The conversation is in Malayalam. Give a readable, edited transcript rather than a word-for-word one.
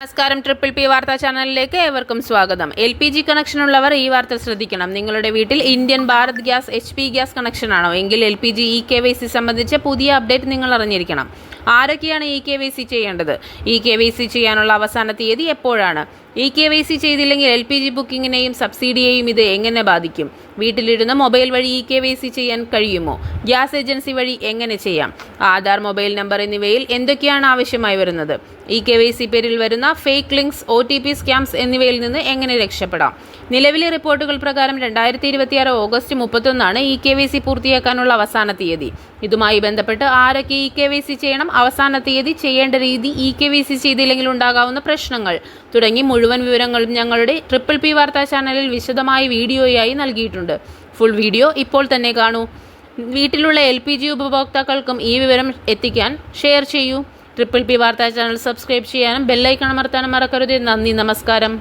നമസ്കാരം ട്രിപ്പിൾ പി വാർത്താ ചാനലിലേക്ക് ഏവർക്കും സ്വാഗതം. LPG കണക്ഷനുള്ളവർ ഈ വാർത്ത ശ്രദ്ധിക്കണം. നിങ്ങളുടെ വീട്ടിൽ Indian Bharat gas HP gas കണക്ഷനാണോ എങ്കിൽ LPG EKYC സംബന്ധിച്ച പുതിയ അപ്ഡേറ്റ് നിങ്ങൾ അറിഞ്ഞിരിക്കണം. ആരൊക്കെയാണ് EKYC ചെയ്യേണ്ടത്? EKYC ചെയ്യാനുള്ള അവസാന തീയതി എപ്പോഴാണ്? EKYC ചെയ്തില്ലെങ്കിൽ LPG ബുക്കിങ്ങിനെയും സബ്സിഡിയെയും ഇത് എങ്ങനെ ബാധിക്കും? വീട്ടിലിരുന്ന് മൊബൈൽ വഴി EKYC ചെയ്യാൻ കഴിയുമോ? ഗ്യാസ് ഏജൻസി വഴി എങ്ങനെ ചെയ്യാം? ആധാർ, മൊബൈൽ നമ്പർ എന്നിവയിൽ എന്തൊക്കെയാണ് ആവശ്യമായി വരുന്നത്? EKYC പേരിൽ വരുന്ന ഫേക്ക് ലിങ്ക്സ്, OTP സ്കാംസ് എന്നിവയിൽ നിന്ന് എങ്ങനെ രക്ഷപ്പെടാം? നിലവിലെ റിപ്പോർട്ടുകൾ പ്രകാരം 2026 ഓഗസ്റ്റ് 31 EKYC പൂർത്തിയാക്കാനുള്ള അവസാന തീയതി. ഇതുമായി ബന്ധപ്പെട്ട് ആരൊക്കെ EKYC ചെയ്യണം, അവസാന തീയതി, ചെയ്യേണ്ട രീതി, EKYC ചെയ്തില്ലെങ്കിൽ ഉണ്ടാകാവുന്ന പ്രശ്നങ്ങൾ തുടങ്ങി മുഴുവൻ വിവരങ്ങളും ഞങ്ങളുടെ ട്രിപ്പിൾ പി വാർത്താ ചാനലിൽ വിശദമായ വീഡിയോയായി നൽകിയിട്ടുണ്ട്. ഫുൾ വീഡിയോ ഇപ്പോൾ തന്നെ കാണൂ. വീട്ടിലുള്ള LPG ഉപഭോക്താക്കൾക്കും ഈ വിവരം എത്തിക്കാൻ ഷെയർ ചെയ്യൂ. ട്രിപ്പിൾ പി വാർത്താ ചാനൽ സബ്സ്ക്രൈബ് ചെയ്യാനും ബെല്ലൈക്കൺ അമർത്താനും മറക്കരുത്. നന്ദി, നമസ്കാരം.